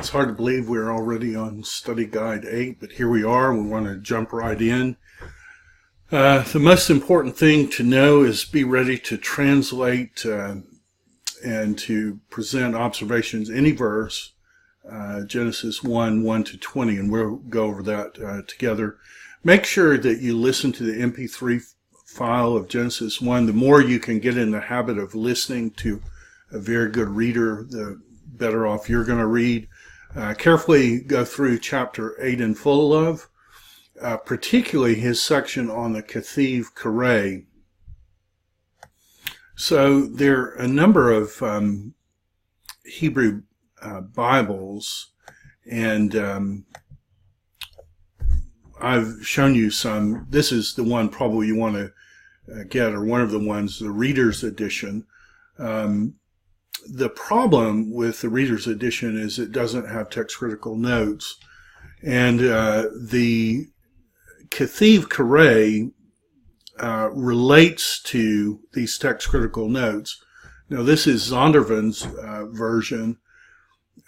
It's hard to believe we're already on Study Guide 8, but here we are. We want to jump right in. The most important thing to know is be ready to translate and to present observations, any verse, Genesis 1, 1 to 20, and we'll go over that together. Make sure that you listen to the MP3 file of Genesis 1. The more you can get in the habit of listening to a very good reader, the better off you're going to read. Carefully go through chapter 8 in full of, particularly his section on the Kethiv Kareh. So there are a number of Hebrew Bibles, and I've shown you some. This is the one probably you want to get, or one of the ones, the Reader's Edition. The problem with the Reader's Edition is it doesn't have text-critical notes. And the Kethiv Kareh relates to these text-critical notes. Now, this is Zondervan's version.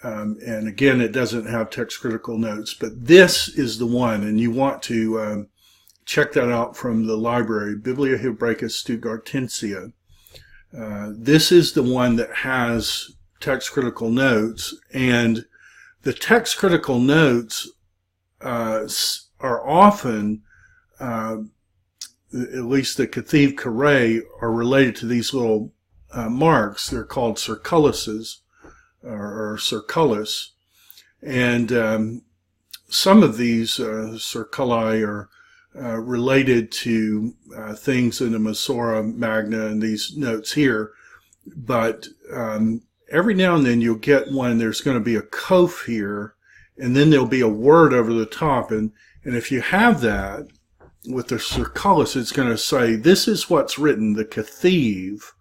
And again, it doesn't have text-critical notes. But this is the one, and you want to check that out from the library, Biblia Hebraica Stuttgartensia. This is the one that has text-critical notes, and the text-critical notes are often, at least the Kethiv Kareh, are related to these little marks. They're called circuluses, or circulus, and some of these circuli are related to things in the Masorah Magna and these notes here, but every now and then you'll get one, there's going to be a kof here, and then there'll be a word over the top, and if you have that with the circulus, it's going to say, this is what's written, the Kethiv,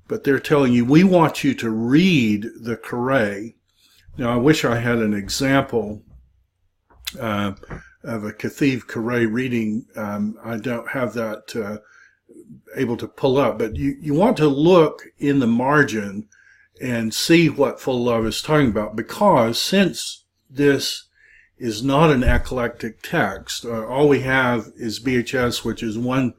but they're telling you, we want you to read the Kareh. Now, I wish I had an example of a Kethiv Kareh reading. I don't have that able to pull up, but you want to look in the margin and see what Full Love is talking about, because since this is not an eclectic text, all we have is BHS, which is one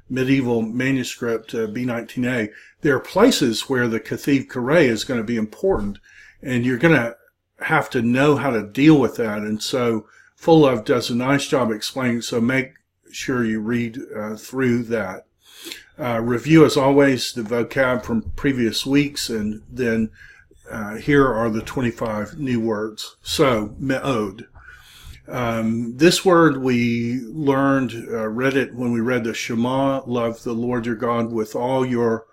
medieval manuscript, B19A. There are places where the Kethiv Kareh is going to be important, and you're going to have to know how to deal with that, and so Full Love does a nice job explaining, so make sure you read through that. Review, as always, the vocab from previous weeks, and then here are the 25 new words. So, me'od. This word we learned, read it when we read the Shema, love the Lord your God with all your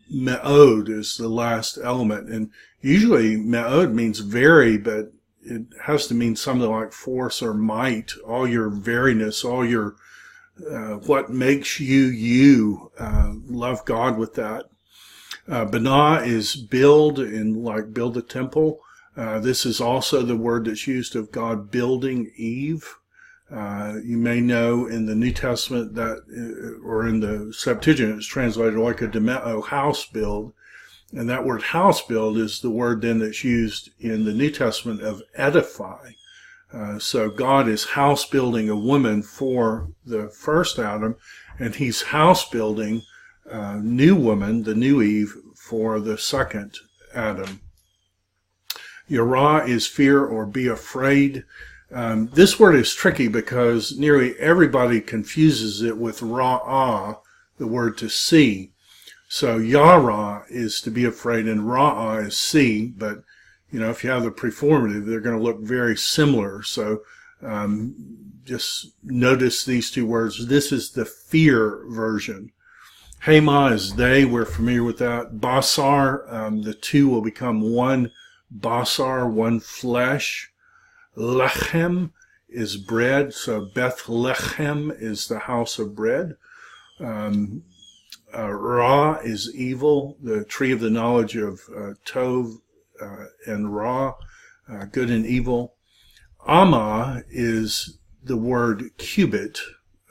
me'od is the last element. And usually me'od means very, but it has to mean something like force or might, all your veryness, all your, what makes you, you, love God with that. Banah is build, in like build a temple. This is also the word that's used of God building Eve. You may know in the New Testament that, or in the Septuagint, it's translated like a demeo, house build. And that word house build is the word then that's used in the New Testament of edify. So God is house building a woman for the first Adam, and he's house building a new woman, the new Eve, for the second Adam. Yara is fear or be afraid. This word is tricky because nearly everybody confuses it with ra'ah, the word to see. So yara is to be afraid, and ra'ah is see, but you know, if you have the preformative, they're going to look very similar. So just notice these two words. This is the fear version. Hema is they. We're familiar with that. Basar, the two will become one basar, one flesh. Lechem is bread. So Bethlehem is the house of bread. Ra is evil, the tree of the knowledge of Tov and Ra, good and evil. Amma is the word cubit,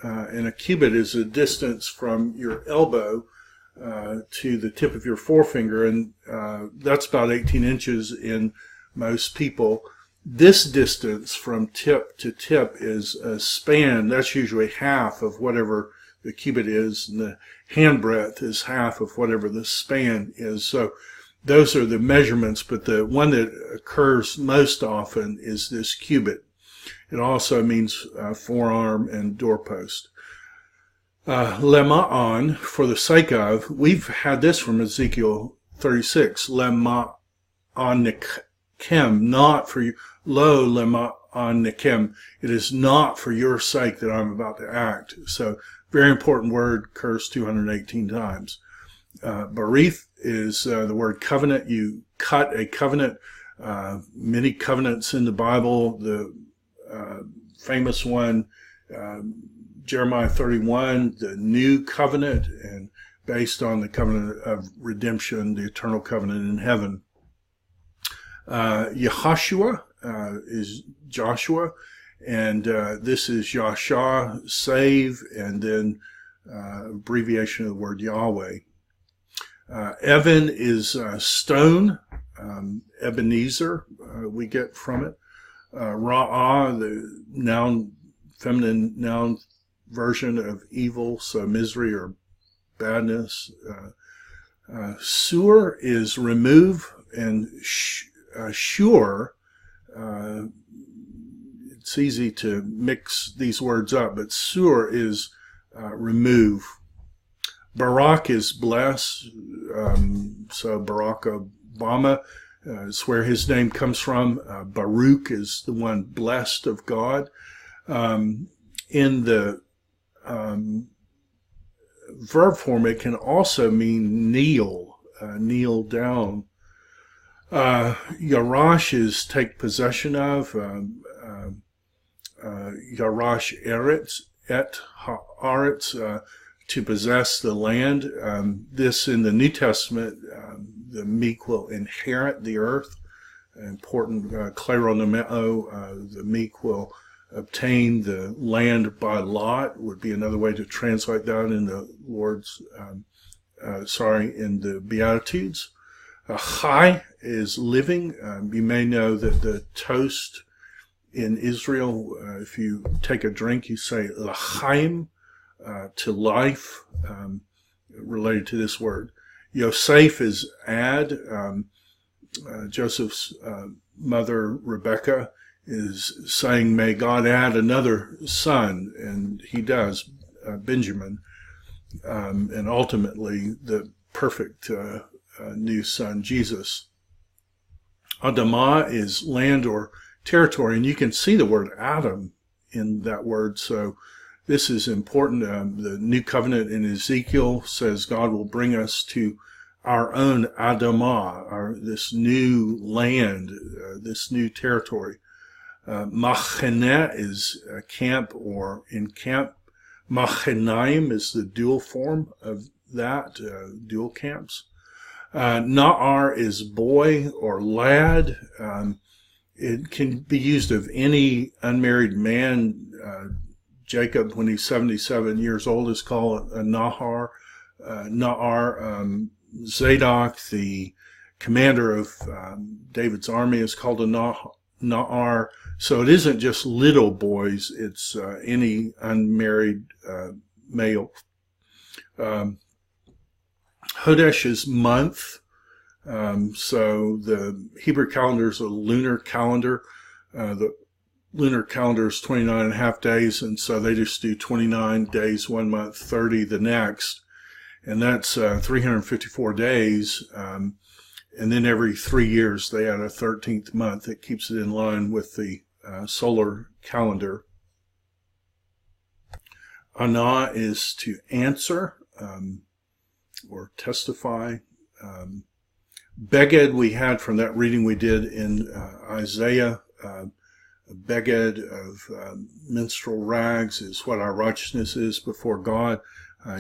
and a cubit is a distance from your elbow to the tip of your forefinger, and that's about 18 inches in most people. This distance from tip to tip is a span. That's usually half of whatever the cubit is, and the hand breadth is half of whatever the span is. So those are the measurements, but the one that occurs most often is this cubit. It also means forearm and doorpost. Lema'an, for the sake of, we've had this from Ezekiel 36. Lema'anikem, not for you. Lo lema'anikem. It is not for your sake that I'm about to act. So, very important word, occurs 218 times. Barith is the word covenant. You cut a covenant. Many covenants in the Bible. The famous one, Jeremiah 31, the new covenant, and based on the covenant of redemption, the eternal covenant in heaven. Yehoshua is Joshua, and this is Yasha, save, and then abbreviation of the word Yahweh. Evan is stone, Ebenezer, we get from it. Ra'ah, the noun, feminine noun version of evil, so misery or badness. Sur is remove, and sure, it's easy to mix these words up, but sur is remove. Barak is bless, so Barack Obama is where his name comes from. Baruch is the one blessed of God. In the verb form, it can also mean kneel, kneel down. Yarash is take possession of. Yarash eretz, et haaretz, to possess the land. This in the New Testament, the meek will inherit the earth. Important kleronomeo, the meek will obtain the land by lot, would be another way to translate that in the Lord's, in the Beatitudes. Chai is living. You may know that the toast in Israel, if you take a drink, you say l'chaim, to life, related to this word. Yosef is add. Joseph's mother, Rebecca, is saying, may God add another son, and he does, Benjamin, and ultimately the perfect new son, Jesus. Adamah is land or territory, and you can see the word Adam in that word, so this is important. The new covenant in Ezekiel says God will bring us to our own Adamah, this new land, this new territory. Macheneh is camp or in camp. Machenaim is the dual form of that, dual camps. Na'ar is boy or lad. It can be used of any unmarried man. Jacob, when he's 77 years old, is called a Nahar. Zadok, the commander of David's army, is called a Na'ar. So it isn't just little boys, it's any unmarried male. Hodesh is month. So the Hebrew calendar is a lunar calendar. The lunar calendar is 29 and a half days, and so they just do 29 days one month, 30 the next. And that's 354 days. And then every 3 years they add a 13th month. It keeps it in line with the solar calendar. Ana is to answer or testify. Beged we had from that reading we did in Isaiah. Beged of menstrual rags is what our righteousness is before God.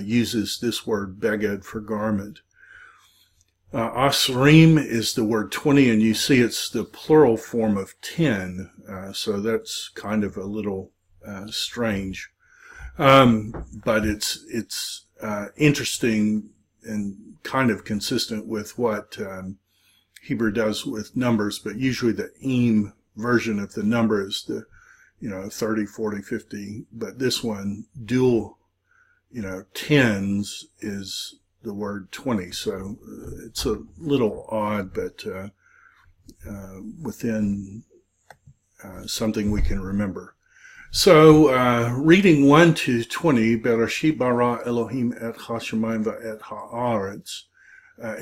Uses this word beged for garment. Asrim is the word 20, and you see it's the plural form of 10, so that's kind of a little strange. But it's interesting and kind of consistent with what Hebrew does with numbers, but usually the im version of the number is the, 30, 40, 50. But this one, dual, tens is the word 20. So it's a little odd, but within something we can remember. So, reading 1 to 20, Bereshit bara Elohim et hashamayim va'et haaretz.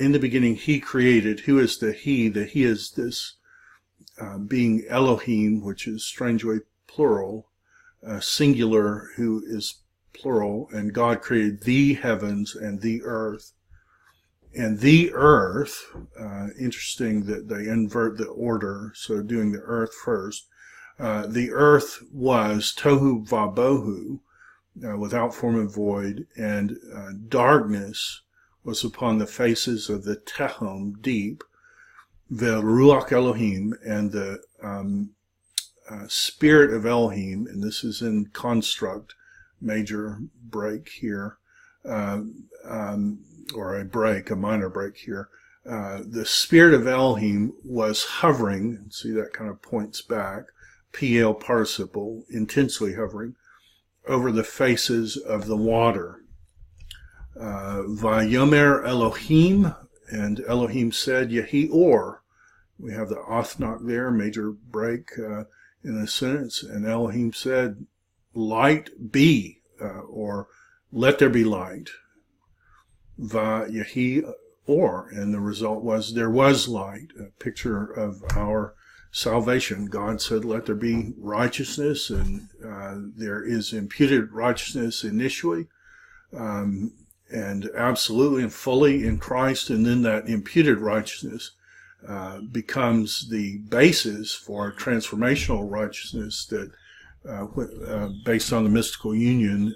In the beginning, He created. Who is the He? The He is this being Elohim, which is strangely plural, singular, who is plural, and God created the heavens and the earth. And the earth, interesting that they invert the order, so doing the earth first. The earth was tohu vabohu, without form and void, and darkness was upon the faces of the tehom, deep, ve'ruach Elohim, and the spirit of Elohim, and this is in construct, major break here, or a minor break here. The spirit of Elohim was hovering, see that kind of points back, PL participle, intensely hovering, over the faces of the water. Vayomer Elohim, and Elohim said, Yehi or. We have the Athnach there, major break in a sentence, and Elohim said, light be, or let there be light. Va Yehi or, and the result was there was light, a picture of our salvation. God said, let there be righteousness, and there is imputed righteousness initially, and absolutely and fully in Christ, and then that imputed righteousness becomes the basis for transformational righteousness that, based on the mystical union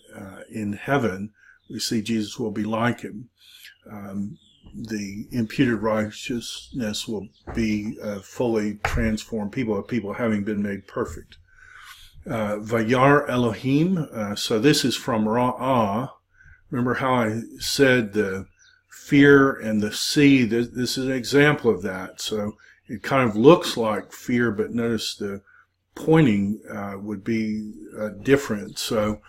in heaven, we see Jesus will be like Him. The imputed righteousness will be fully transformed people having been made perfect. Vayar Elohim, so this is from Ra'ah. Remember how I said the fear and the sea, this is an example of that. So it kind of looks like fear, but notice the pointing would be different. So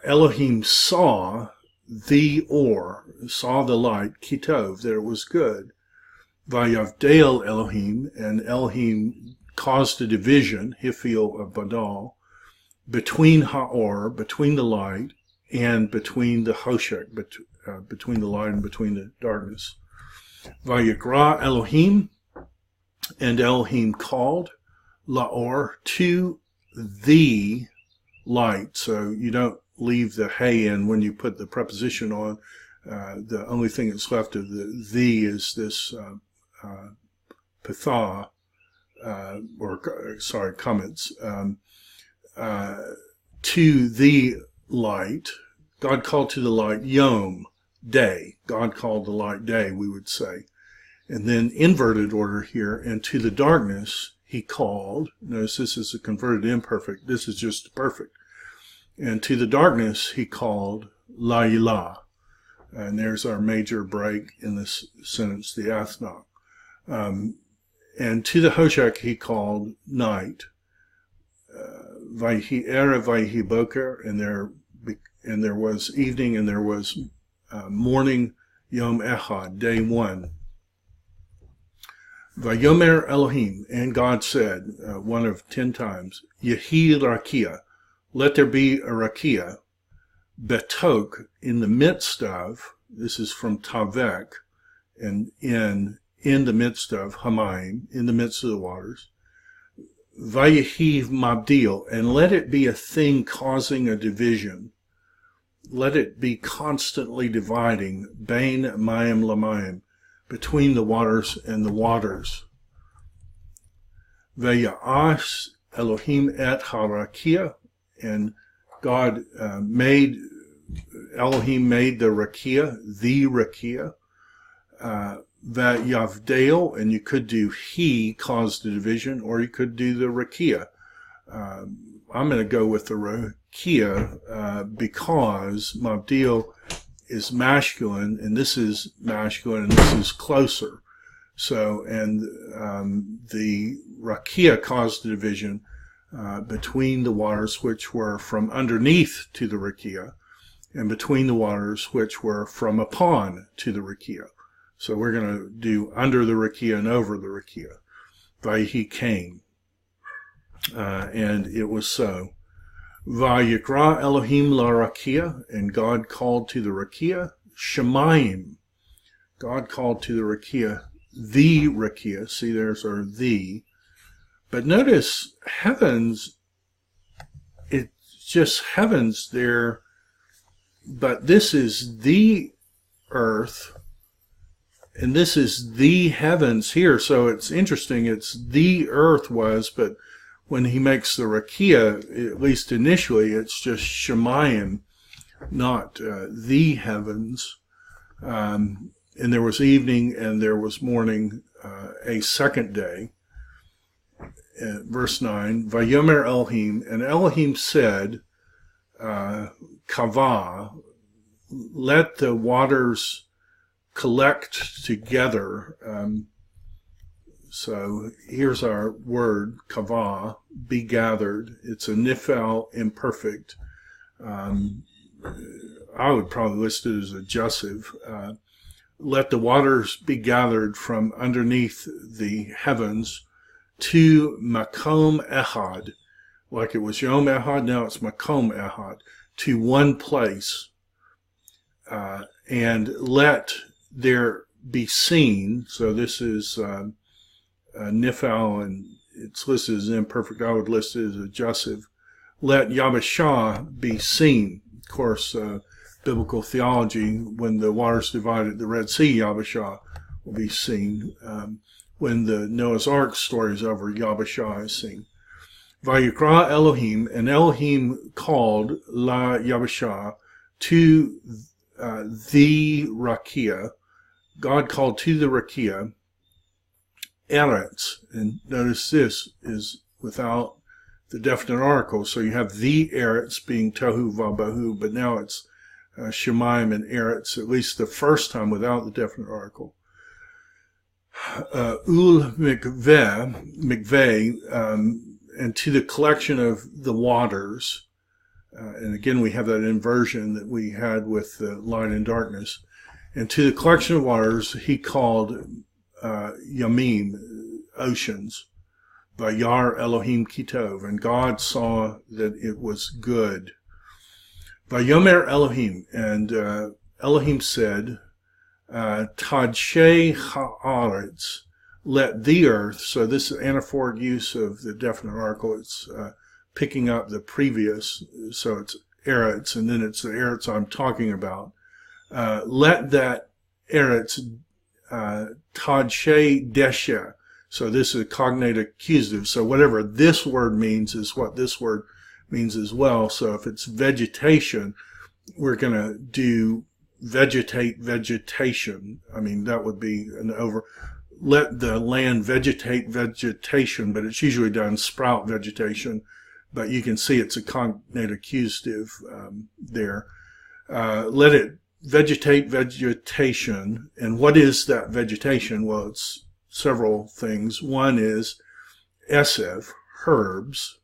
Elohim saw saw the light, kitov, that it was good. Vayavdel Elohim, and Elohim caused a division, hifil of badal, between ha'or, between the light, and between the hoshek, between the light and between the darkness. Vayagra Elohim, and Elohim called la'or, to the light. So you don't leave the hey in when you put the preposition on. The only thing that's left of the is this pitha, comments. To the light, God called to the light yom, day. God called the light day, we would say. And then inverted order here, and to the darkness He called. Notice this is a converted imperfect. This is just perfect. And to the darkness He called La'ilah. And there's our major break in this sentence, the Athnach. And to the Hoshek He called night. Vayhi Erev, Vayhi Boker, and there was evening, and there was morning, Yom Echad, day one. Vayomer Elohim, and God said, one of 10 times, Yehi Rakia, let there be a Rakia, Betok, in the midst of, this is from Tavek, and in the midst of Hamayim, in the midst of the waters. Vayehiv Mabdil, and let it be a thing causing a division. Let it be constantly dividing, Bain Mayim Lamayim, between the waters and the waters. Vaya'as Elohim et harakia, and God Elohim made the rakia, that Yavdale, and you could do He caused the division, or you could do the rakia. I'm going to go with the rakia because Mabdil is masculine, and this is masculine, and this is closer. So, and the rakia caused the division between the waters which were from underneath to the rakia, and between the waters which were from upon to the rakia. So we're going to do under the rakia and over the rakia. Vayihi came, and it was so. Vayikra Elohim la rakia, and God called to the rakia, Shemayim. God called to the rakia, the rakia. See, there's our the. But notice heavens, it's just heavens there, but this is the earth, and this is the heavens here. So it's interesting, it's the earth was, but when he makes the rakia, at least initially, it's just Shemayim, not the heavens. And there was evening and there was morning, a second day. Verse 9, Vayomer Elohim, and Elohim said, Kavah, let the waters collect together. So here's our word, kavah, be gathered. It's a nifal imperfect. I would probably list it as a jussive. Let the waters be gathered from underneath the heavens to makom ehad. Like it was yom ehad, now it's makom ehad. To one place. And let there be seen. So this is nifal, and it's listed as imperfect. I would list it as a jussive. Let Yabashah be seen. Of course, biblical theology, when the waters divided the Red Sea, Yabashah will be seen. When the Noah's Ark story is over, Yabashah is seen. Vayikra Elohim, and Elohim called La Yabashah to the rakia. God called to the rakia, Eretz, and notice this is without the definite article, so you have the Eretz being Tohu Vabohu, but now it's Shemayim and Eretz, at least the first time without the definite article. Ul Mikveh, and to the collection of the waters, and again we have that inversion that we had with light and darkness, and to the collection of waters he called Yamim, oceans, Vayar Elohim Kitov, and God saw that it was good. Vayomer Elohim, and Elohim said, Tadshe Haaretz, let the earth, so this is anaphoric use of the definite article, it's picking up the previous, so it's Eretz, and then it's the Eretz I'm talking about. Let that Eretz Tadshe Desha. So this is a cognate accusative. So whatever this word means is what this word means as well. So if it's vegetation, we're going to do vegetate vegetation. I mean, that would be an over. Let the land vegetate vegetation, but it's usually done sprout vegetation. But you can see it's a cognate accusative there. Let it vegetate vegetation. And what is that vegetation? Well, it's several things. One is esev, herbs,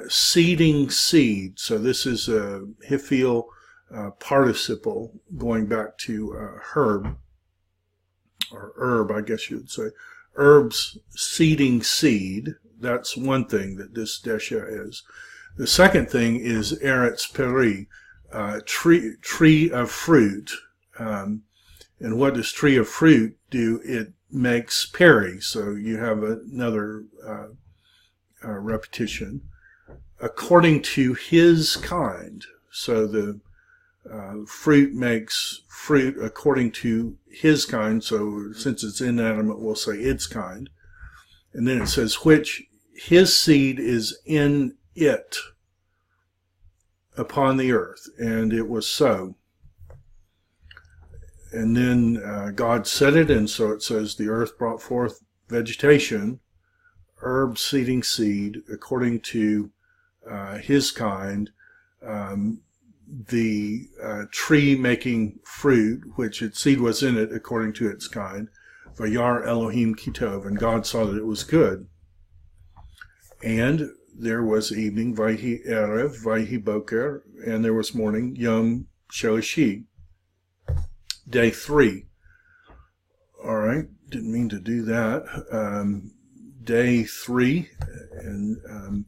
seeding seed. So this is a hiphil participle going back to herb, or herb, I guess you would say. Herbs seeding seed. That's one thing that this desha is. The second thing is eretz peri, tree of fruit. And what does tree of fruit do? It makes peri. So you have another repetition. According to his kind. So the fruit makes fruit according to his kind. So since it's inanimate, we'll say its kind. And then it says, which his seed is in it upon the earth. And it was so. And then God said it, and so it says the earth brought forth vegetation, herb seeding seed, according to his kind. the tree making fruit, which its seed was in it according to its kind. Vayar Elohim Kitov, and God saw that it was good. And there was evening, Vayhi Erev, Vayhi Boker, and there was morning, Yom Shelishi, day 3. All right, didn't mean to do that. Day 3, and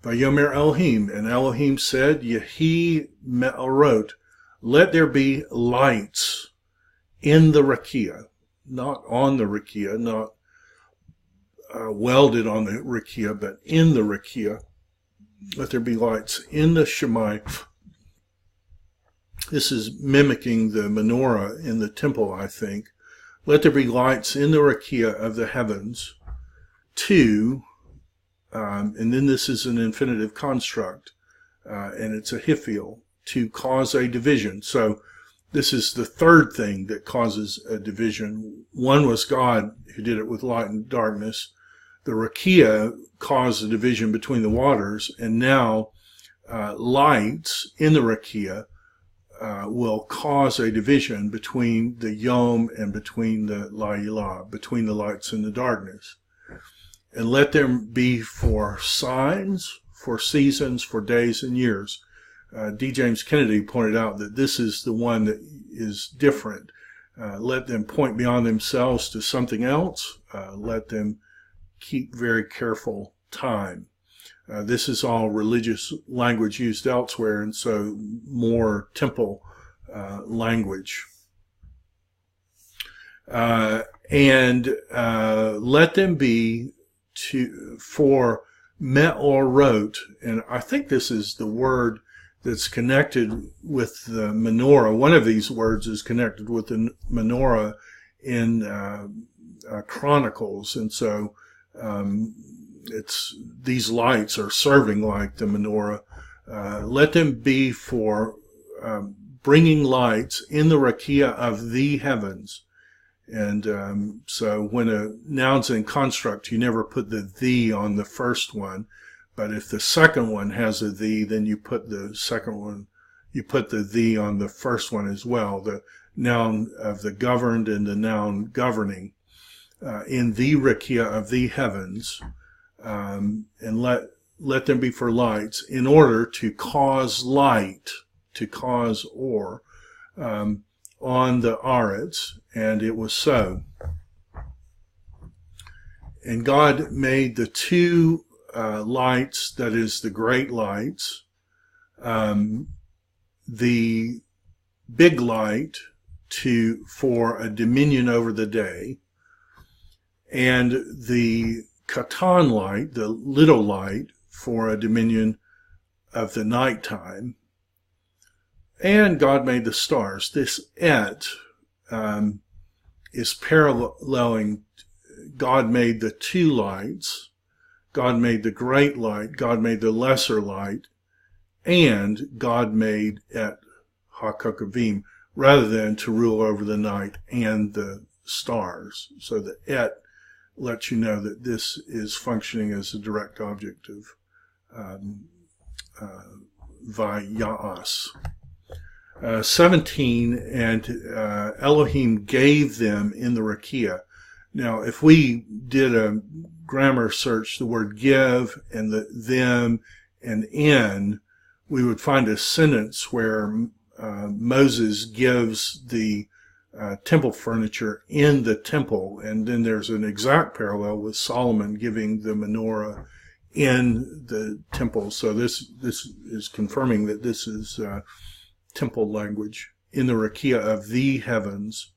Vayomer Elohim, and Elohim said, Yehi Me'orot, let there be lights in the rakia, not on the rakia, not welded on the rakia, but in the rakia. Let there be lights in the Shemai. This is mimicking the menorah in the temple, I think. Let there be lights in the rakia of the heavens to, and then this is an infinitive construct, and it's a hiphil, to cause a division. So this is the third thing that causes a division. One was God who did it with light and darkness. The rakia caused a division between the waters, and now lights in the rakia will cause a division between the Yom and between the La'ilah, between the lights and the darkness. And let them be for signs, for seasons, for days and years. D. James Kennedy pointed out that this is the one that is different. Let them point beyond themselves to something else. Let them keep very careful time. This is all religious language used elsewhere, and so more temple language. And let them be for me'orot, and I think this is the word that's connected with the menorah. One of these words is connected with the menorah in Chronicles, and so these lights are serving like the menorah. Let them be for bringing lights in the rakia of the heavens. And so when a noun's in construct, you never put the on the first one. But if the second one has a the, then you put the second one, you put the on the first one as well. The noun of the governed and the noun governing. In the rakia of the heavens, and let them be for lights, in order to cause light, to cause or, on the Aretz, and it was so. And God made the two lights, that is the great lights, the big light for a dominion over the day, and the katan light, the little light, for a dominion of the nighttime. And God made the stars. This et is paralleling, God made the two lights, God made the great light, God made the lesser light, and God made et hakokavim, rather than to rule over the night and the stars. So the et lets you know that this is functioning as a direct object of Vaya'as. 17, and Elohim gave them in the rakia. Now, if we did a grammar search, the word give and the them and in, we would find a sentence where Moses gives the temple furniture in the temple, and then there's an exact parallel with Solomon giving the menorah in the temple. So this is confirming that this is temple language, in the rakia of the heavens,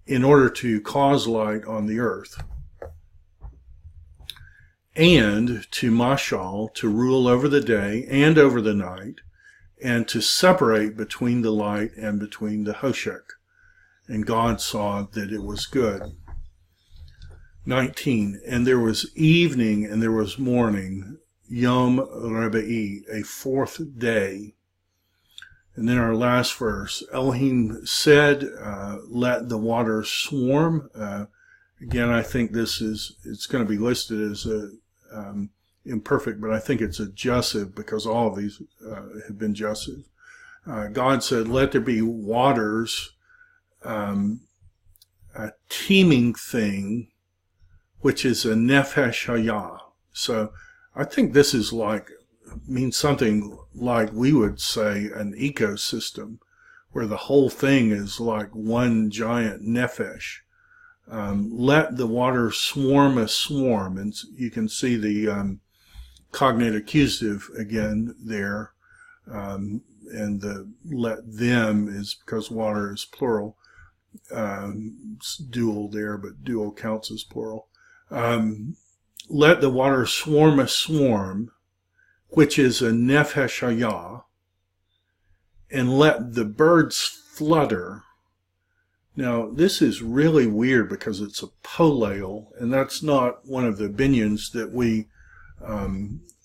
in order to cause light on the earth, and to mashal, to rule over the day and over the night, and to separate between the light and between the hoshek. And God saw that it was good. 19, and there was evening and there was morning, Yom Rebe'i, a fourth day. And then our last verse, Elohim said, let the waters swarm. Again, I think it's going to be listed as imperfect, but I think it's a jussive, because all of these have been jussive. God said, let there be waters, a teeming thing, which is a nefesh hayah. So I think this is means something like we would say an ecosystem, where the whole thing is like one giant nefesh. Let the water swarm a swarm. And you can see the cognate accusative again there. And the let them is because water is plural. It's dual there, but dual counts as plural. Let the water swarm a swarm, which is a nefesh hayah, and let the birds flutter. Now, this is really weird because it's a polale, and that's not one of the binyans that we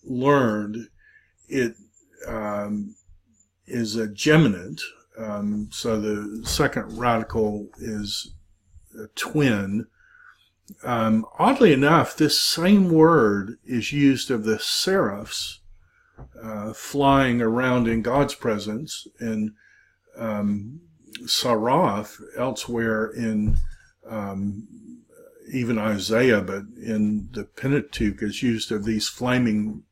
learned. It is a geminant, so the second radical is a twin. Oddly enough, this same word is used of the seraphs flying around in God's presence, and Saraf elsewhere in even Isaiah, but in the Pentateuch is used of these flaming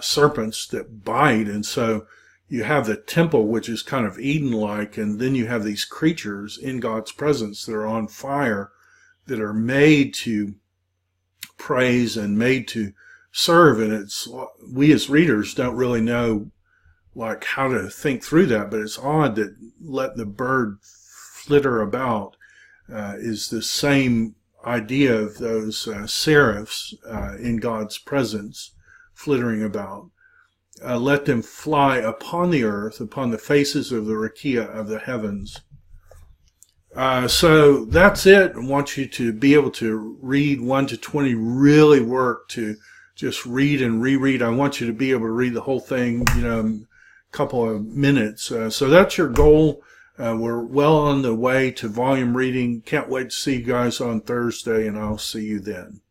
serpents that bite. And so you have the temple, which is kind of Eden-like, and then you have these creatures in God's presence that are on fire, that are made to praise and made to serve. And we as readers don't really know how to think through that, but it's odd that let the bird flitter about is the same idea of those seraphs in God's presence flittering about. Let them fly upon the earth, upon the faces of the rakia of the heavens. So that's it. I want you to be able to read 1 to 20, really work to just read and reread. I want you to be able to read the whole thing, couple of minutes. So that's your goal. We're well on the way to volume reading. Can't wait to see you guys on Thursday, and I'll see you then.